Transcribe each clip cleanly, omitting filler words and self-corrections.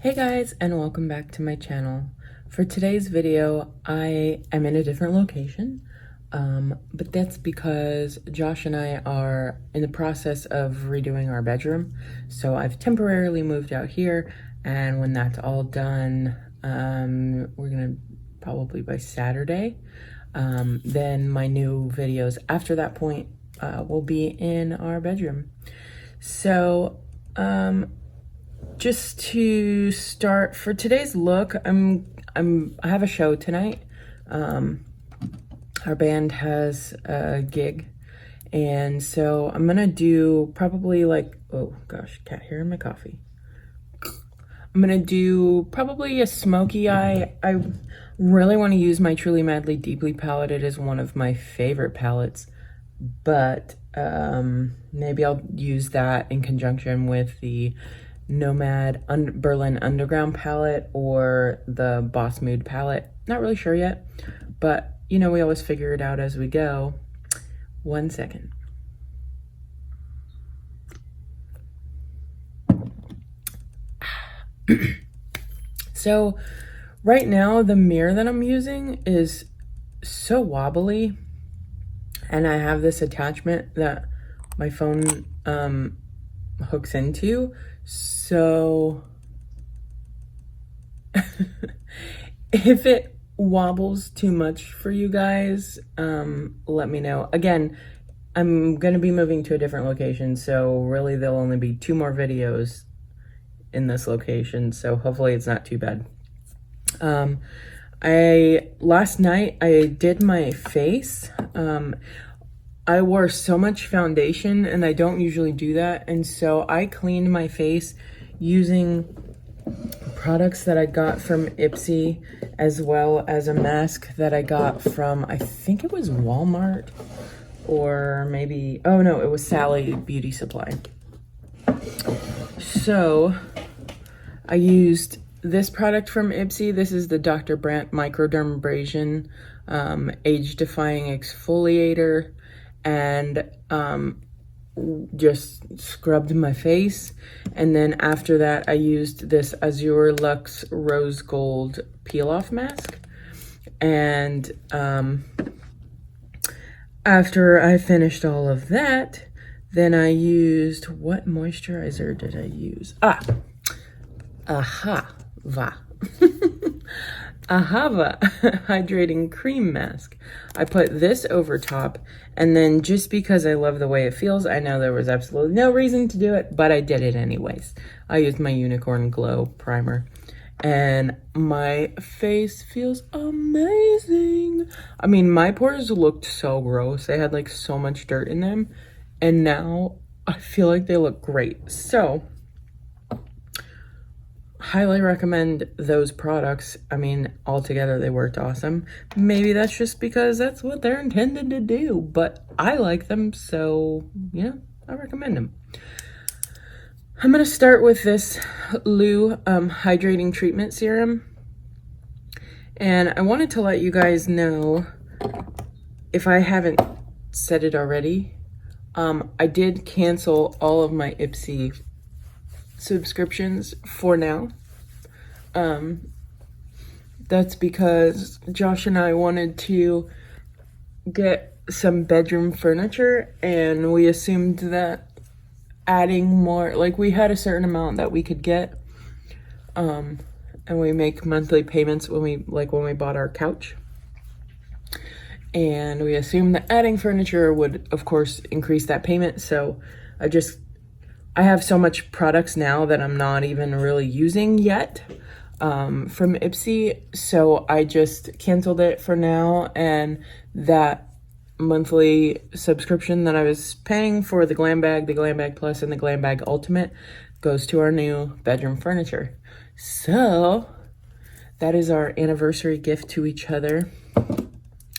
Hey guys, and welcome back to my channel. For today's video, I am in a different location, but that's because Josh and I are in the process of redoing our bedroom. So I've temporarily moved out here, and when that's all done, we're gonna probably by Saturday, then my new videos after that point will be in our bedroom. So, just to start for today's look, I have a show tonight. Our band has a gig, and so I'm gonna do probably like, oh gosh, cat hair in my coffee. I'm gonna do probably a smoky eye. I really want to use my Truly Madly Deeply palette. It is one of my favorite palettes, but maybe I'll use that in conjunction with the Nomad Berlin Underground palette or the Boss Mood palette. Not really sure yet, but you know, we always figure it out as we go. 1 second. So right now the mirror that I'm using is so wobbly, and I have this attachment that my phone hooks into. So if it wobbles too much for you guys, let me know. Again, I'm gonna be moving to a different location, so really there'll only be 2 more videos in this location, so hopefully it's not too bad. Last night I did my face. I wore so much foundation, and I don't usually do that, and so I cleaned my face using products that I got from Ipsy, as well as a mask that I got from, I think it was Walmart, or maybe, oh no, it was Sally Beauty Supply. So I used this product from Ipsy. This is the Dr. Brandt Microdermabrasion Age-Defying Exfoliator, and just scrubbed my face. And then after that I used this Azure Luxe Rose Gold Peel Off Mask. And after I finished all of that, then I used, what moisturizer did I use? Ahava Hydrating Cream Mask. I put this over top, and then just because I love the way it feels, I know there was absolutely no reason to do it, but I did it anyways. I used my Unicorn Glow primer, and my face feels amazing. I mean, my pores looked so gross. They had like so much dirt in them, and now I feel like they look great. So highly recommend those products. I mean, altogether they worked awesome. Maybe that's just because that's what they're intended to do, but I like them, so yeah, I recommend them. I'm gonna start with this Lou Hydrating Treatment Serum, and I wanted to let you guys know, if I haven't said it already, I did cancel all of my Ipsy subscriptions for now. That's because Josh and I wanted to get some bedroom furniture, and we assumed that adding more, like, we had a certain amount that we could get, and we make monthly payments when we bought our couch, and we assumed that adding furniture would of course increase that payment. So I have so much products now that I'm not even really using yet from Ipsy, so I just canceled it for now, and that monthly subscription that I was paying for the Glam Bag Plus, and the Glam Bag Ultimate goes to our new bedroom furniture. So that is our anniversary gift to each other,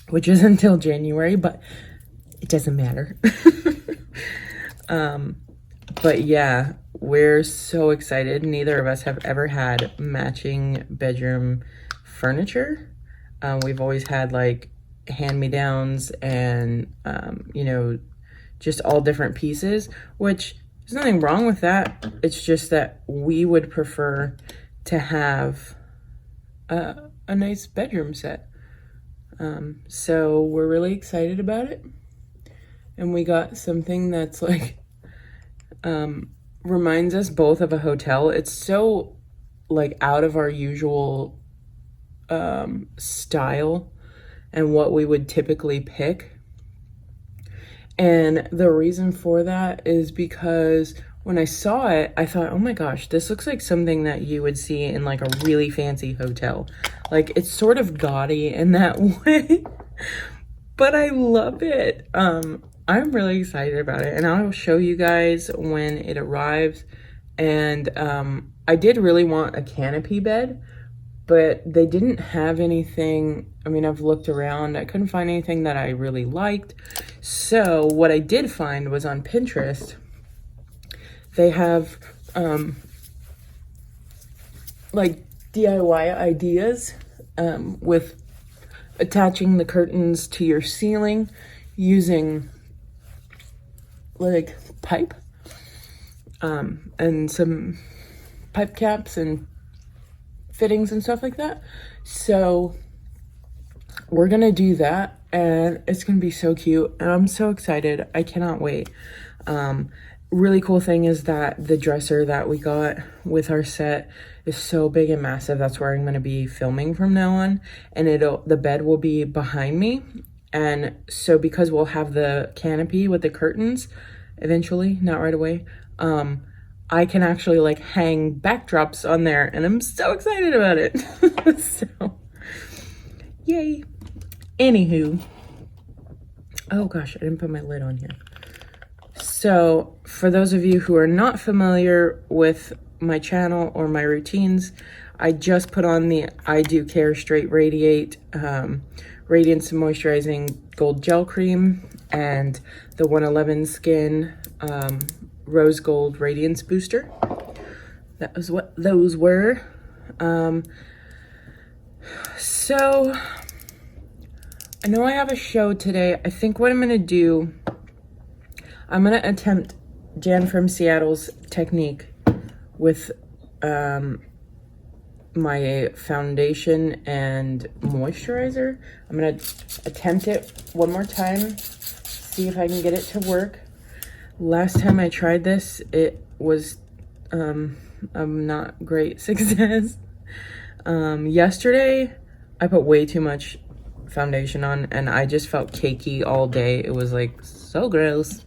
which is until January, but it doesn't matter. But yeah, we're so excited. Neither of us have ever had matching bedroom furniture. We've always had like hand-me-downs and, you know, just all different pieces, which there's nothing wrong with that. It's just that we would prefer to have a nice bedroom set. So we're really excited about it. And we got something that's like, reminds us both of a hotel. It's so like out of our usual style and what we would typically pick. And the reason for that is because when I saw it, I thought, oh my gosh, this looks like something that you would see in like a really fancy hotel. Like, it's sort of gaudy in that way, but I love it. I'm really excited about it, and I'll show you guys when it arrives. And I did really want a canopy bed, but they didn't have anything. I mean, I've looked around, I couldn't find anything that I really liked. So what I did find was on Pinterest, they have like DIY ideas with attaching the curtains to your ceiling using like pipe and some pipe caps and fittings and stuff like that. So we're gonna do that, and it's gonna be so cute, and I'm so excited. I cannot wait. Really cool thing is that the dresser that we got with our set is so big and massive. That's where I'm going to be filming from now on, and the bed will be behind me. And so because we'll have the canopy with the curtains eventually, not right away, I can actually like hang backdrops on there, and I'm so excited about it. So yay. Anywho, oh gosh, I didn't put my lid on here. So for those of you who are not familiar with my channel or my routines, I just put on the I Do Care Straight Radiate Radiance and Moisturizing Gold Gel Cream and the 111 Skin Rose Gold Radiance Booster. That was what those were. So I know I have a show today. I think what I'm going to do, I'm going to attempt Jan from Seattle's technique with my foundation and moisturizer. I'm going to attempt it one more time, see if I can get it to work. Last time I tried this, it was a not great success. Yesterday, I put way too much foundation on, and I just felt cakey all day. It was like so gross.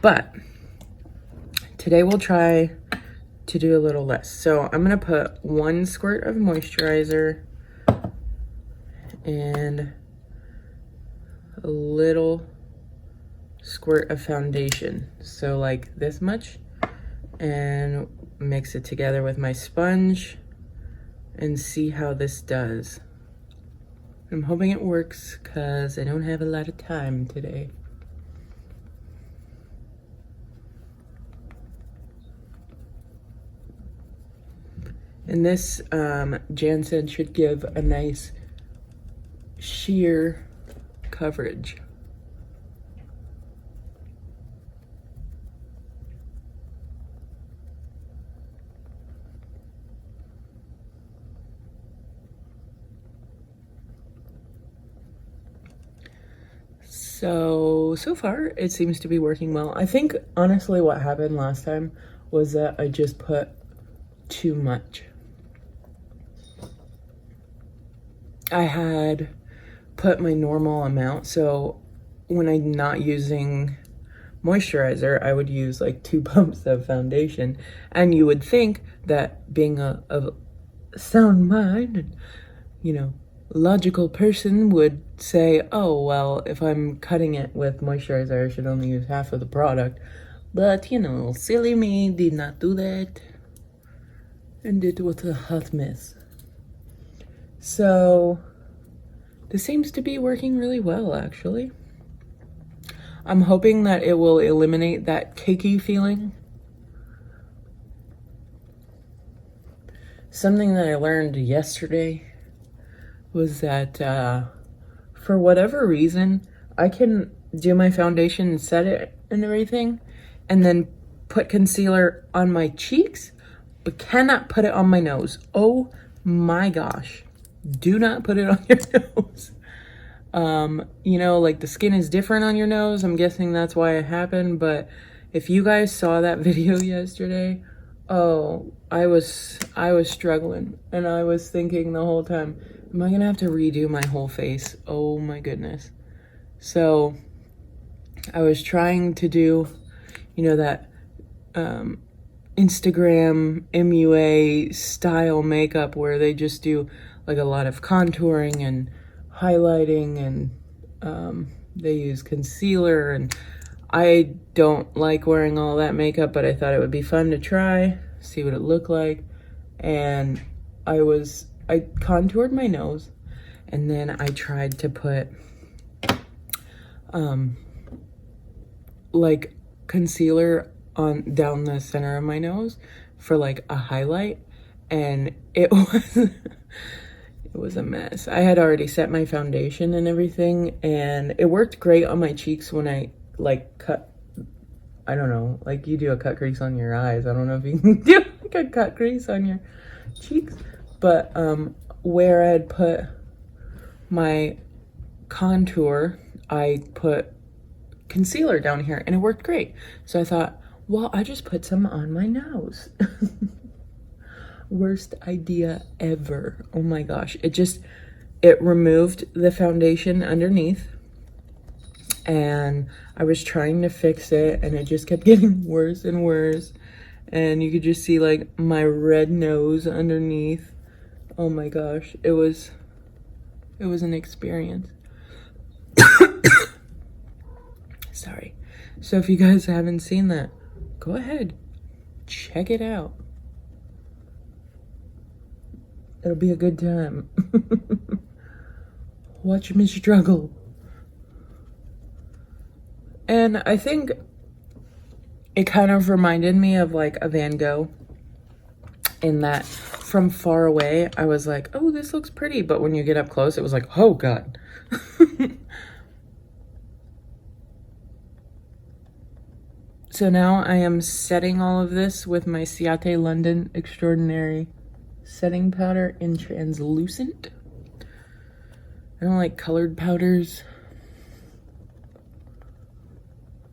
But today we'll try to do a little less. So I'm gonna put 1 squirt of moisturizer and a little squirt of foundation. So like this much, and mix it together with my sponge and see how this does. I'm hoping it works because I don't have a lot of time today. And this Jansen should give a nice sheer coverage. So far it seems to be working well. I think honestly what happened last time was that I just put too much. I had put my normal amount, so when I'm not using moisturizer, I would use like 2 pumps of foundation, and you would think that being a sound mind and, you know, logical person would say, oh well, if I'm cutting it with moisturizer, I should only use half of the product. But you know, silly me did not do that, and it was a hot mess. So this seems to be working really well, actually. I'm hoping that it will eliminate that cakey feeling. Something that I learned yesterday was that for whatever reason, I can do my foundation and set it and everything, and then put concealer on my cheeks, but cannot put it on my nose. Oh my gosh. Do not put it on your nose. You know, like the skin is different on your nose. I'm guessing that's why it happened. But if you guys saw that video yesterday, oh, I was struggling, and I was thinking the whole time, am I gonna have to redo my whole face? Oh my goodness. So I was trying to do, you know, that Instagram MUA style makeup where they just do like a lot of contouring and highlighting, and they use concealer, and I don't like wearing all that makeup, but I thought it would be fun to try, see what it looked like. And I contoured my nose, and then I tried to put like concealer on down the center of my nose for like a highlight, and it was a mess. I had already set my foundation and everything, and it worked great on my cheeks when I like cut, I don't know, like you do a cut crease on your eyes. I don't know if you can do like a cut crease on your cheeks, but where I had put my contour, I put concealer down here, and it worked great. So I thought, well, I just put some on my nose. Worst idea ever. Oh my gosh. It removed the foundation underneath, and I was trying to fix it, and it just kept getting worse and worse. And you could just see like my red nose underneath. Oh my gosh. It was an experience. Sorry. So if you guys haven't seen that, go ahead, check it out. It'll be a good time. Watch me struggle. And I think it kind of reminded me of like a Van Gogh, in that from far away I was like, oh, this looks pretty, but when you get up close it was like, oh god. So now I am setting all of this with my Ciate London Extraordinary setting powder in translucent. I don't like colored powders.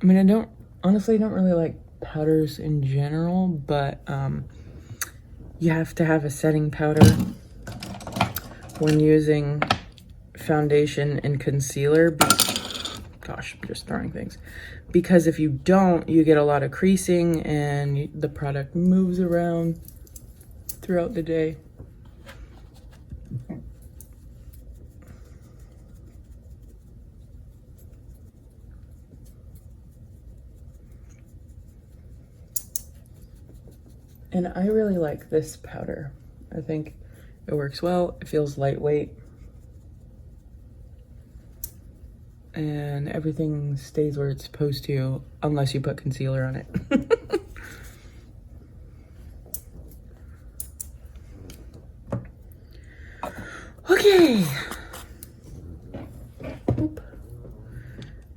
I mean, I honestly don't really like powders in general, but you have to have a setting powder when using foundation and concealer. Gosh, I'm just throwing things. Because if you don't, you get a lot of creasing, and the product moves around throughout the day. And I really like this powder. I think it works well. It feels lightweight. And everything stays where it's supposed to, unless you put concealer on it. Okay. Oop.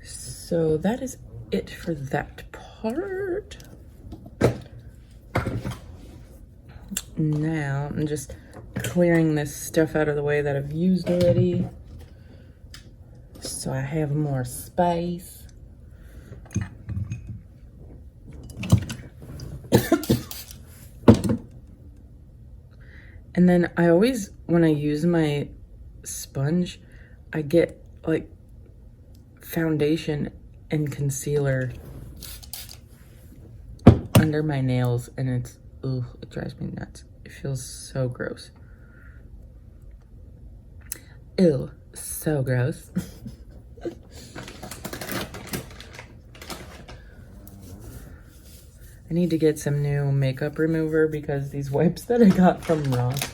So that is it for that part. Now I'm just clearing this stuff out of the way that I've used already, so I have more space. And then I always, when I use my sponge, I get like foundation and concealer under my nails, and it's, ugh, it drives me nuts. It feels so gross. Ew, so gross. I need to get some new makeup remover because these wipes that I got from Ross,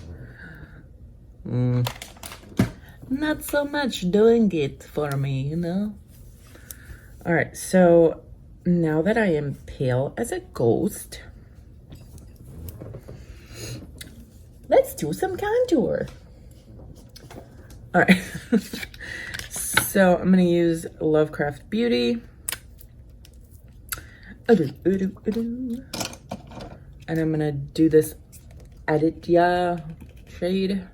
not so much doing it for me, you know? All right, so now that I am pale as a ghost, let's do some contour. All right. So I'm gonna use Lovecraft Beauty. And I'm gonna do this Aditya shade.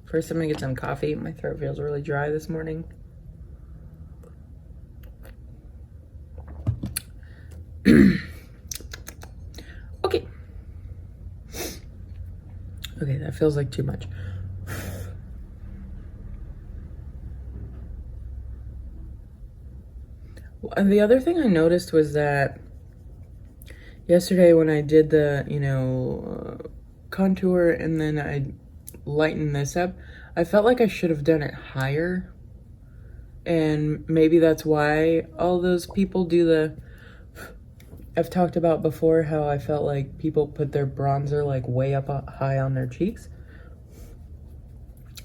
First, I'm gonna get some coffee. My throat feels really dry this morning. Okay. Okay, that feels like too much. And the other thing I noticed was that yesterday when I did the, contour and then I lightened this up, I felt like I should have done it higher. And maybe that's why all those people do the... I've talked about before how I felt like people put their bronzer like way up high on their cheeks.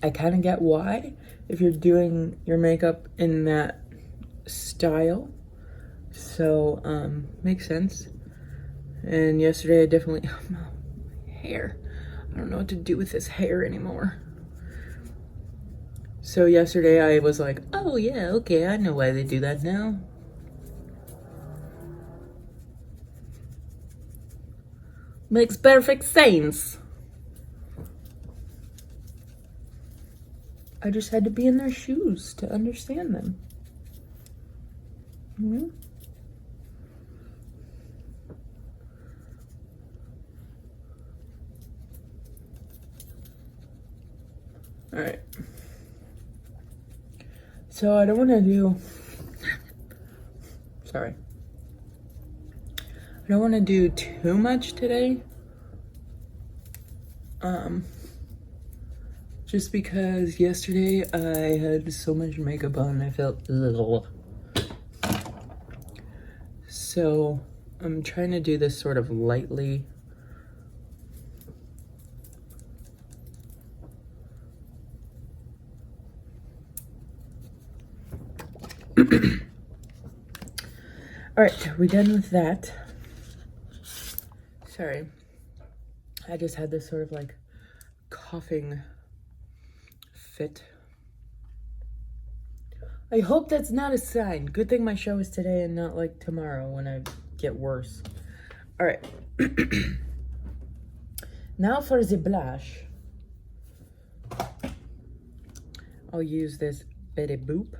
I kind of get why if you're doing your makeup in that style. So, makes sense. And yesterday I definitely... Oh, no, my hair. I don't know what to do with this hair anymore. So yesterday I was like, oh yeah, okay, I know why they do that now. Makes perfect sense. I just had to be in their shoes to understand them. Mm-hmm. All right. So I don't want to do... Sorry. I don't want to do too much today. Just because yesterday I had so much makeup on, I felt ugh. So I'm trying to do this sort of lightly. All right, we done with that. Sorry, I just had this sort of like coughing fit. I hope that's not a sign. Good thing my show is today and not like tomorrow when I get worse. All right. Now for the blush. I'll use this Betty Boop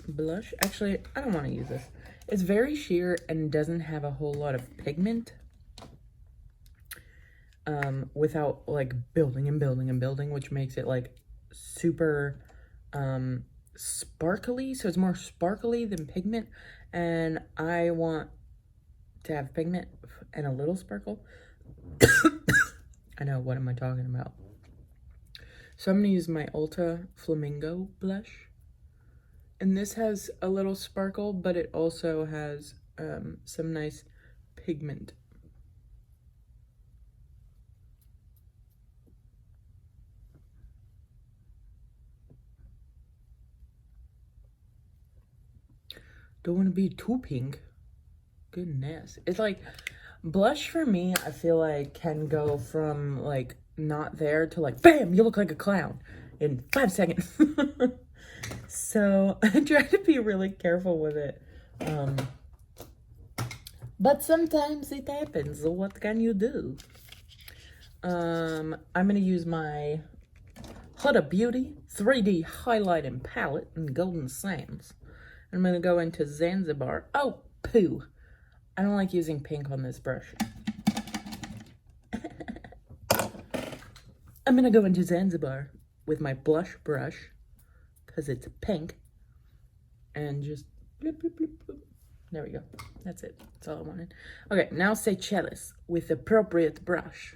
blush. Actually, I don't want to use this. It's very sheer and doesn't have a whole lot of pigment. Without like building and building and building, which makes it like super sparkly. So it's more sparkly than pigment, and I want to have pigment and a little sparkle. I know, what am I talking about? So I'm gonna use my Ulta Flamingo blush, and this has a little sparkle, but it also has some nice pigment. Don't want to be too pink. Goodness. It's like, blush for me, I feel like can go from like not there to like, bam, you look like a clown in 5 seconds. So I try to be really careful with it. But sometimes it happens. So what can you do? I'm going to use my Huda Beauty 3D highlighting palette in Golden Sands. I'm going to go into Zanzibar. Oh, poo. I don't like using pink on this brush. I'm going to go into Zanzibar with my blush brush because it's pink. And just bloop, bloop, bloop, bloop. There we go. That's it. That's all I wanted. Okay, now Seychelles with appropriate brush.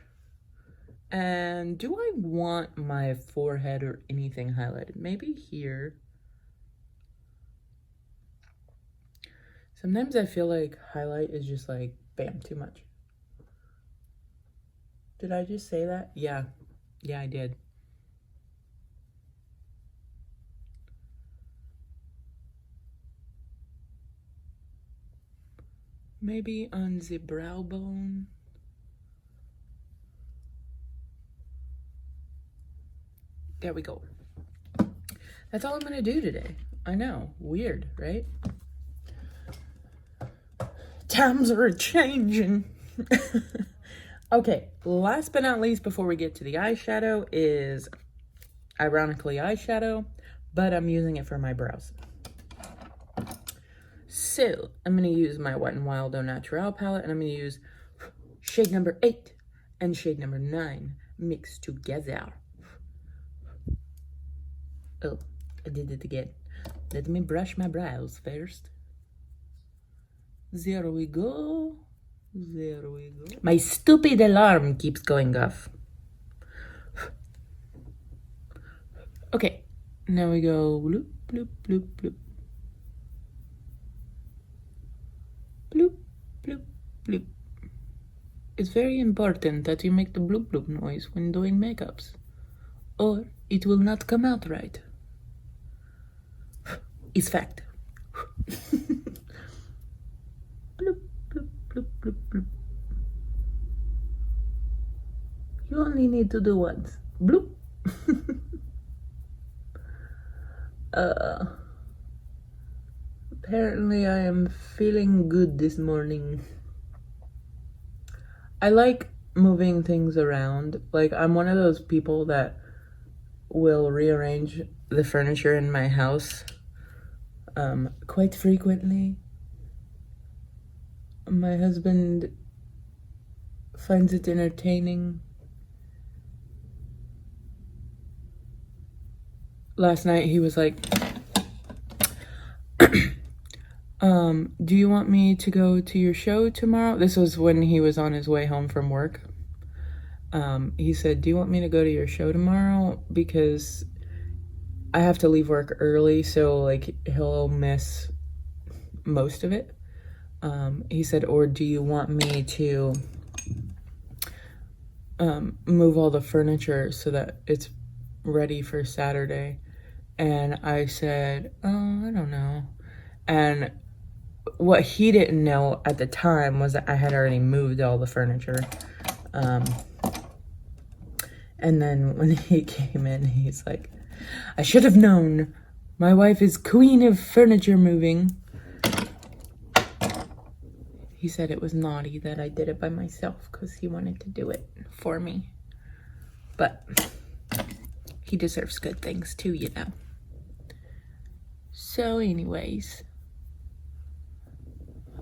And do I want my forehead or anything highlighted? Maybe here. Sometimes I feel like highlight is just like, bam, too much. Did I just say that? Yeah. Yeah, I did. Maybe on the brow bone. There we go. That's all I'm gonna do today. I know, weird, right? Times are changing. Okay, last but not least, before we get to the eyeshadow, is ironically eyeshadow, but I'm using it for my brows. So I'm going to use my Wet n Wild Au Naturel palette, and I'm going to use shade number 8 and shade number 9 mixed together. Oh, I did it again. Let me brush my brows first. There we go. There we go. My stupid alarm keeps going off. Okay, now we go bloop, bloop, bloop, bloop. Bloop, bloop, bloop. It's very important that you make the bloop bloop noise when doing makeups, or it will not come out right. It's fact. Bloop, bloop, bloop, bloop, bloop. You only need to do once. Bloop. Apparently I am feeling good this morning. I like moving things around. Like, I'm one of those people that will rearrange the furniture in my house quite frequently. My husband finds it entertaining. Last night he was like, do you want me to go to your show tomorrow? This was when he was on his way home from work. He said, do you want me to go to your show tomorrow? Because I have to leave work early, so like he'll miss most of it. He said, or do you want me to move all the furniture so that it's ready for Saturday? And I said, oh, I don't know. And what he didn't know at the time was that I had already moved all the furniture. And then when he came in, he's like, I should have known. My wife is queen of furniture moving. He said it was naughty that I did it by myself because he wanted to do it for me. But he deserves good things too, you know. So anyways,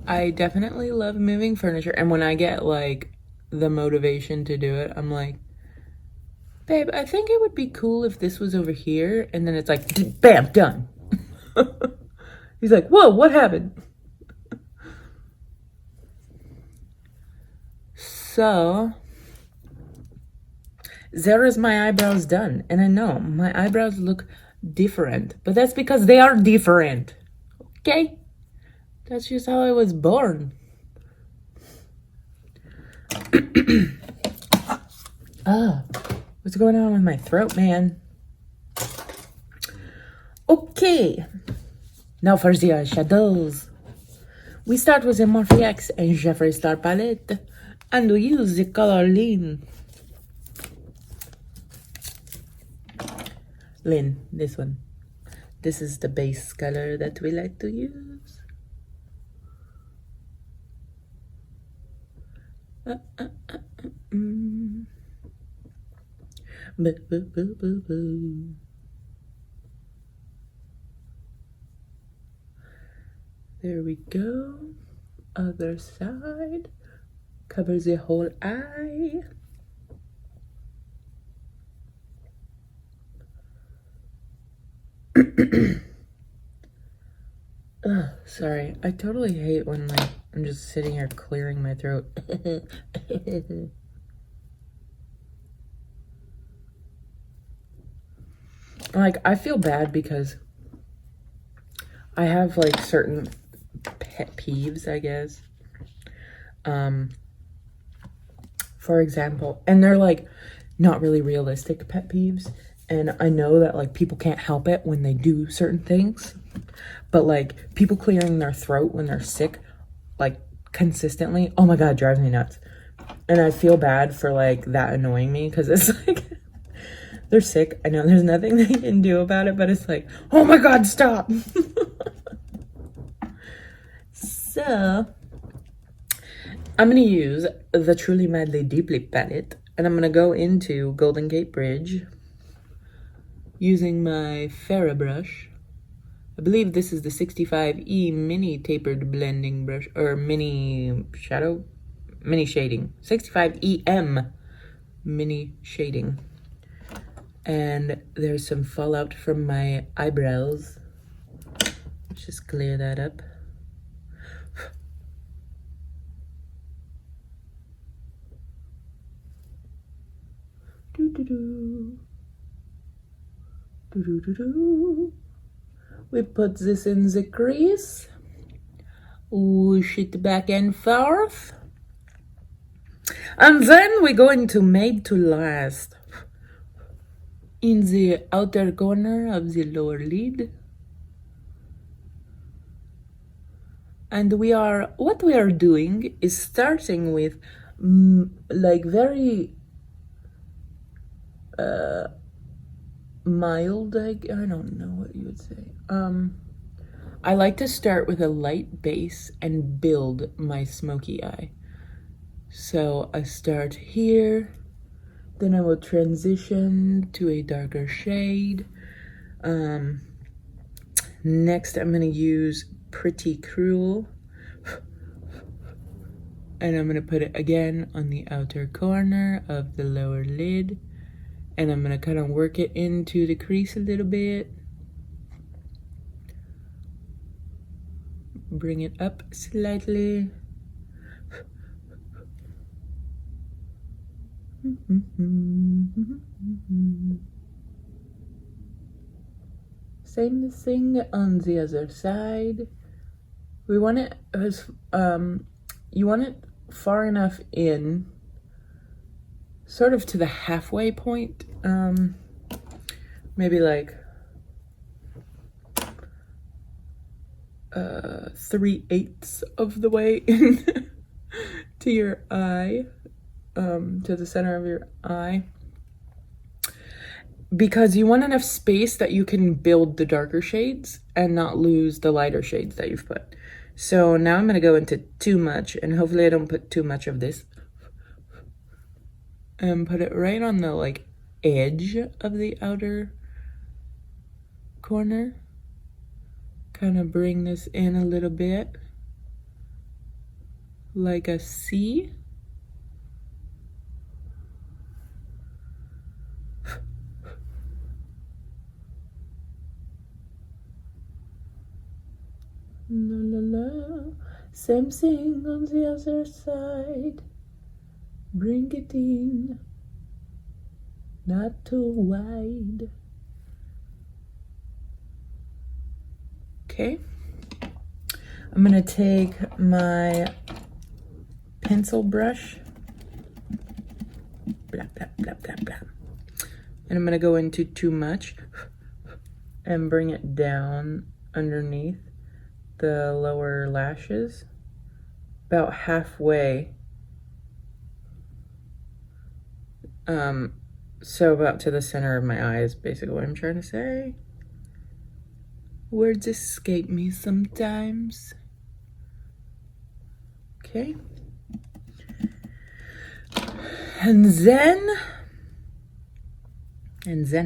I definitely love moving furniture. And when I get like the motivation to do it, I'm like, babe, I think it would be cool if this was over here. And then it's like, bam, done. He's like, whoa, what happened? So, there is my eyebrows done. And I know my eyebrows look different, but that's because they are different. Okay? That's just how I was born. What's going on with my throat, man? Okay. Now for the eyeshadows. We start with the Morphe X and Jefree Star palette, and we use the color Lynn. Lynn, this one. This is the base color that we like to use. There we go. Other side. Covers the whole eye. Sorry. I totally hate when like I'm just sitting here clearing my throat. Like, I feel bad because I have like certain pet peeves, I guess. For example, and they're like not really realistic pet peeves. And I know that like people can't help it when they do certain things, but like people clearing their throat when they're sick, like consistently, oh my God, it drives me nuts. And I feel bad for like that annoying me because it's like, they're sick. I know there's nothing they can do about it, but it's like, oh my God, stop. So, I'm gonna use the Truly Madly Deeply palette, and I'm gonna go into Golden Gate Bridge using my Farrah brush. I believe this is the 65E mini tapered blending brush, or mini shading, 65EM mini shading. And there's some fallout from my eyebrows. Let's just clear that up. We put this in the crease, whoosh it back and forth, and then we're going to Made to Last in the outer corner of the lower lid. And what we are doing is starting with like very mild, I don't know what you would say. I like to start with a light base and build my smoky eye. So I start here, then I will transition to a darker shade. Next I'm gonna use Pretty Cruel, and I'm gonna put it again on the outer corner of the lower lid, and I'm gonna kind of work it into the crease a little bit. Bring it up slightly. Same thing on the other side. We want it as you want it far enough in, sort of to the halfway point, maybe like 3/8 of the way in to your eye, to the center of your eye, because you want enough space that you can build the darker shades and not lose the lighter shades that you've put. So now I'm going to go into too much, and hopefully I don't put too much of this, and put it right on the like edge of the outer corner. Kind of bring this in a little bit, like a C. La la la. Same thing on the other side. Bring it in, not too wide. Okay, I'm gonna take my pencil brush, blah, blah, blah, blah, blah, and I'm gonna go into too much and bring it down underneath the lower lashes, about halfway. So about to the center of my eye is basically what I'm trying to say. Words escape me sometimes. Okay. And then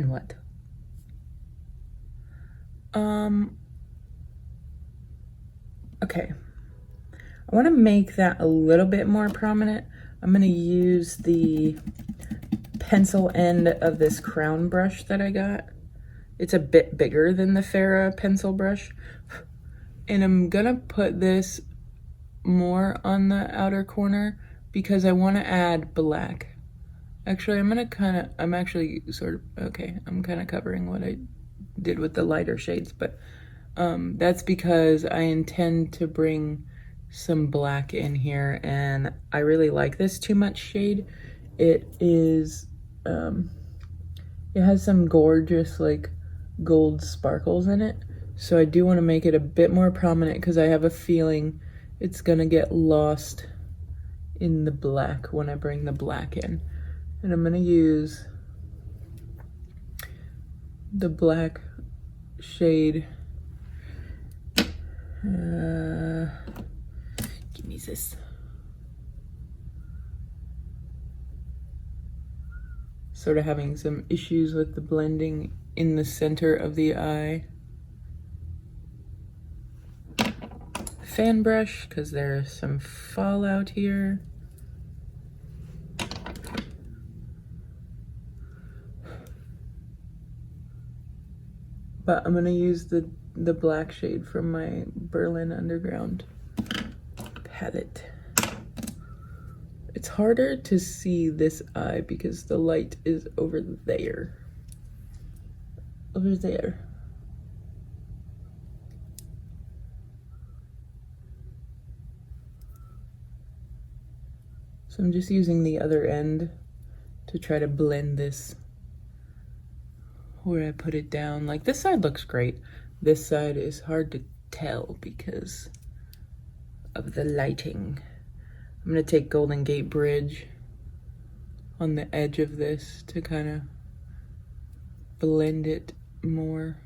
what? Okay. I want to make that a little bit more prominent. I'm going to use the pencil end of this crown brush that I got. It's a bit bigger than the Farrah pencil brush. And I'm gonna put this more on the outer corner because I want to add black. Actually, I'm kind of covering what I did with the lighter shades, but that's because I intend to bring some black in here, and I really like this Too Much shade. It is, it has some gorgeous like gold sparkles in it, so I do want to make it a bit more prominent because I have a feeling it's gonna get lost in the black when I bring the black in. And I'm gonna use the black shade, give me this, sort of having some issues with the blending in the center of the eye. Fan brush, because there's some fallout here. But I'm gonna use the black shade from my Berlin Underground palette. It's harder to see this eye because the light is over there. Over there. So I'm just using the other end to try to blend this where I put it down. Like, this side looks great. This side is hard to tell because of the lighting. I'm gonna take Golden Gate Bridge on the edge of this to kind of blend it more.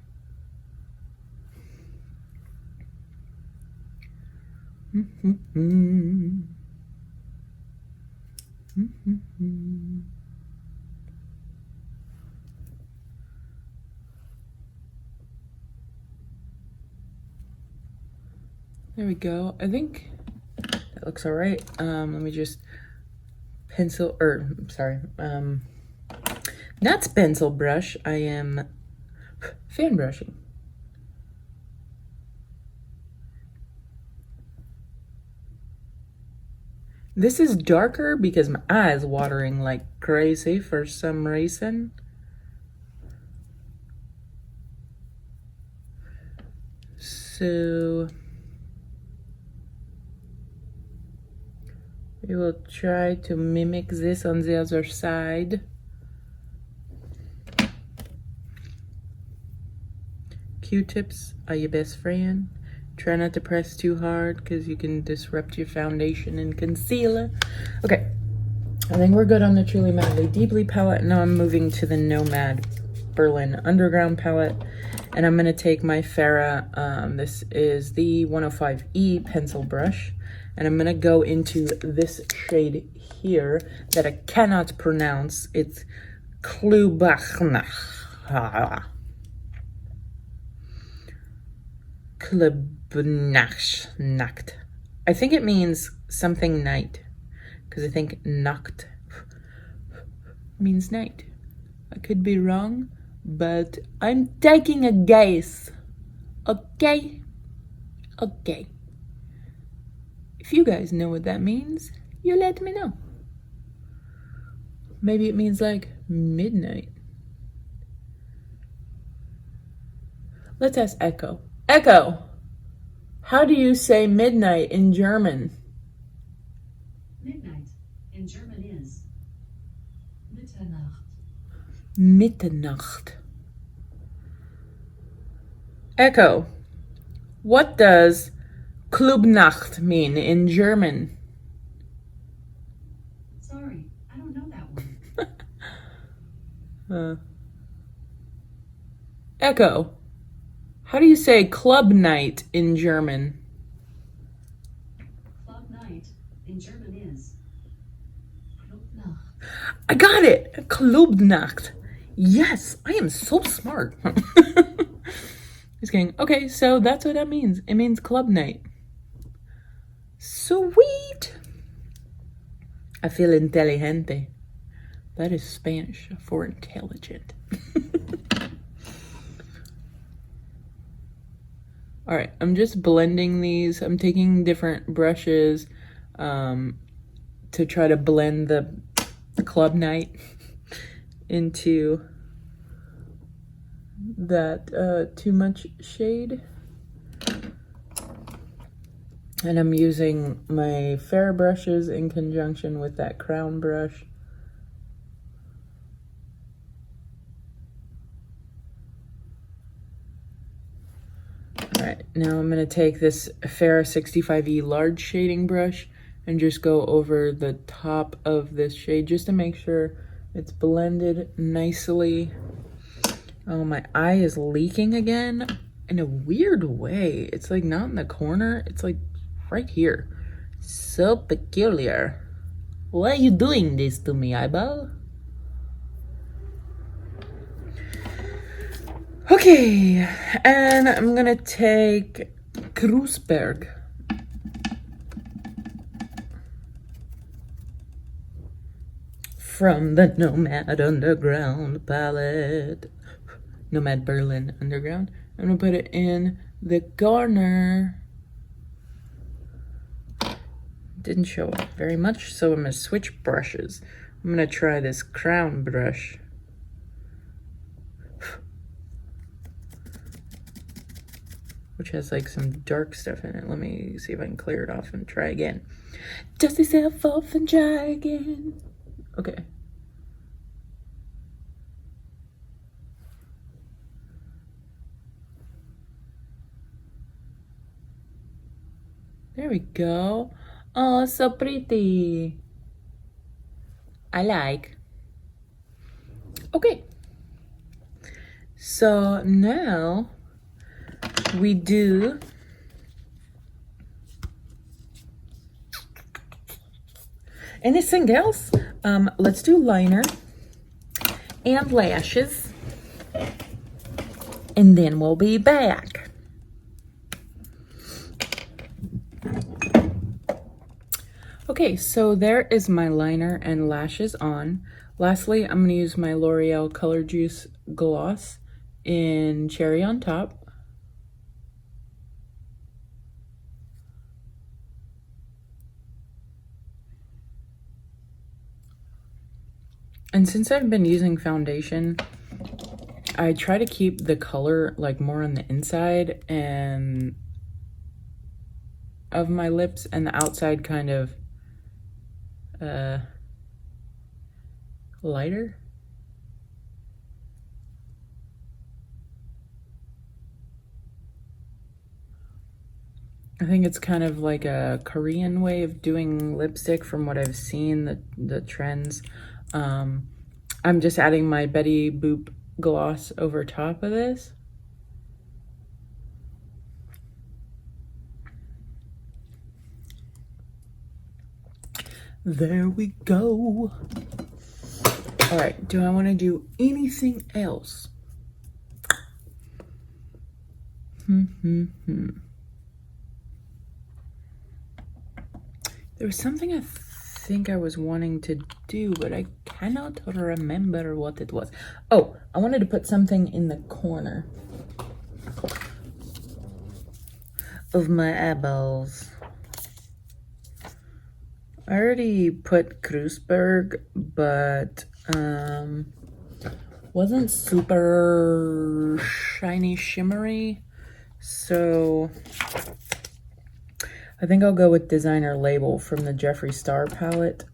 There we go. I think that looks all right. Let me just pencil, or sorry, not pencil brush. I am fan brushing. This is darker because my eye is watering like crazy for some reason. So we will try to mimic this on the other side. Q-tips are your best friend. Try not to press too hard because you can disrupt your foundation and concealer. Okay, I think we're good on the Truly Madly Deeply palette. Now I'm moving to the Nomad Berlin Underground palette. And I'm gonna take my Farrah, this is the 105E pencil brush. And I'm gonna go into this shade here that I cannot pronounce. It's Klubachnach. Klubnacht. I think it means something night, because I think Nacht means night. I could be wrong, but I'm taking a guess. Okay? Okay. If you guys know what that means, you let me know. Maybe it means like midnight. Let's ask Echo. Echo, how do you say midnight in German? Midnight in German is Mitternacht. Mitternacht. Echo, what does Klubnacht mean in German? Sorry, I don't know that one. Echo, how do you say club night in German? Club night in German is Klubnacht. I got it! Klubnacht. Yes, I am so smart. Just kidding. Okay, so that's what that means. It means club night. Sweet! I feel inteligente. That is Spanish for intelligent. All right, I'm just blending these. I'm taking different brushes to try to blend the club night into that too much shade. And I'm using my Farrah brushes in conjunction with that crown brush. All right, now I'm gonna take this Farrah 65E large shading brush and just go over the top of this shade just to make sure it's blended nicely. Oh, my eye is leaking again in a weird way. It's like not in the corner, it's like right here. So peculiar. Why are you doing this to me, eyeball? Okay, and I'm gonna take Kreuzberg. From the Nomad Underground palette. Nomad Berlin Underground. I'm gonna put it in the corner. Didn't show up very much, so I'm gonna switch brushes. I'm gonna try this crown brush. Which has like some dark stuff in it. Let me see if I can clear it off and try again. Dust yourself off and try again. Okay. There we go. Oh, so pretty. I like. Okay. So now we do anything else? Let's do liner and lashes, and then we'll be back. Okay, so there is my liner and lashes on. Lastly, I'm going to use my L'Oreal Color Juice Gloss in Cherry on Top. And since I've been using foundation, I try to keep the color like more on the inside and of my lips, and the outside kind of lighter. I think it's kind of like a Korean way of doing lipstick from what I've seen, the trends. I'm just adding my Betty Boop gloss over top of this. There we go. All right, do I want to do anything else? There was something I think I was wanting to do, but I cannot remember what it was. Oh, I wanted to put something in the corner of my eyeballs. I already put Kreuzberg, but wasn't super shiny shimmery, so I think I'll go with Designer Label from the Jefree Star palette.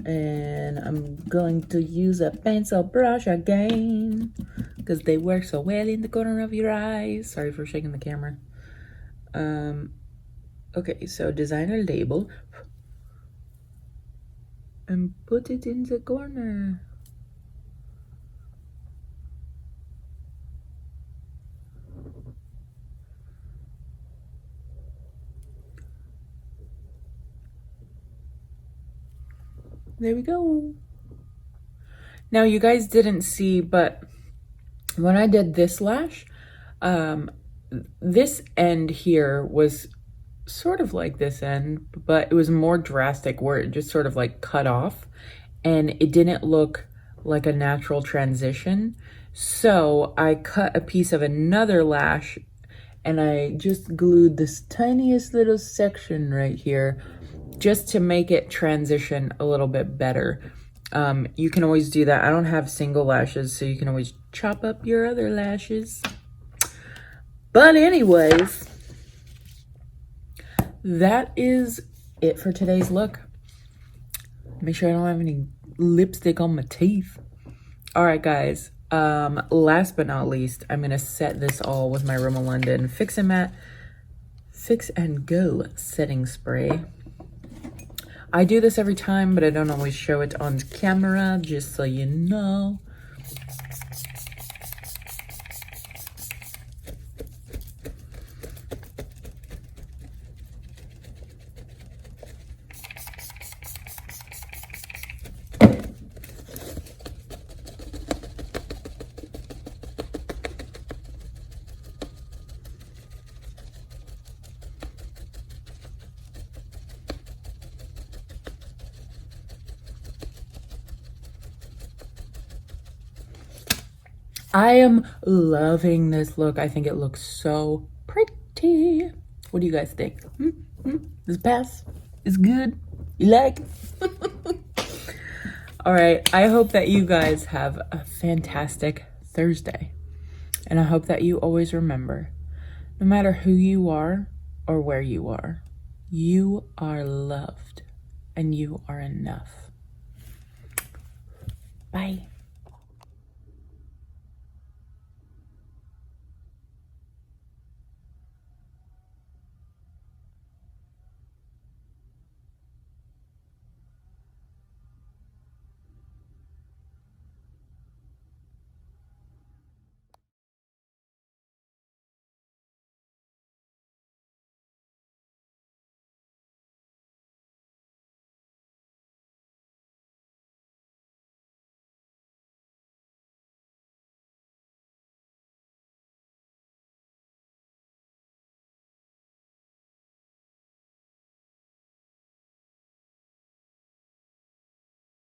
And I'm going to use a pencil brush again because they work so well in the corner of your eyes. Sorry for shaking the camera. Okay, so Designer Label. And put it in the corner. There we go. Now you guys didn't see, but when I did this lash, this end here was sort of like this end, but it was more drastic where it just sort of like cut off and it didn't look like a natural transition. So I cut a piece of another lash and I just glued this tiniest little section right here just to make it transition a little bit better. You can always do that. I don't have single lashes, so you can always chop up your other lashes. But anyways, that is it for today's look. Make sure I don't have any lipstick on my teeth. All right, guys. Last but not least, I'm gonna set this all with my Rimmel London Fix and Matte Fix and Go setting spray. I do this every time, but I don't always show it on camera, just so you know. I am loving this look. I think it looks so pretty. What do you guys think? This pass is good. You like it? All right. I hope that you guys have a fantastic Thursday. And I hope that you always remember, no matter who you are or where you are loved and you are enough. Bye.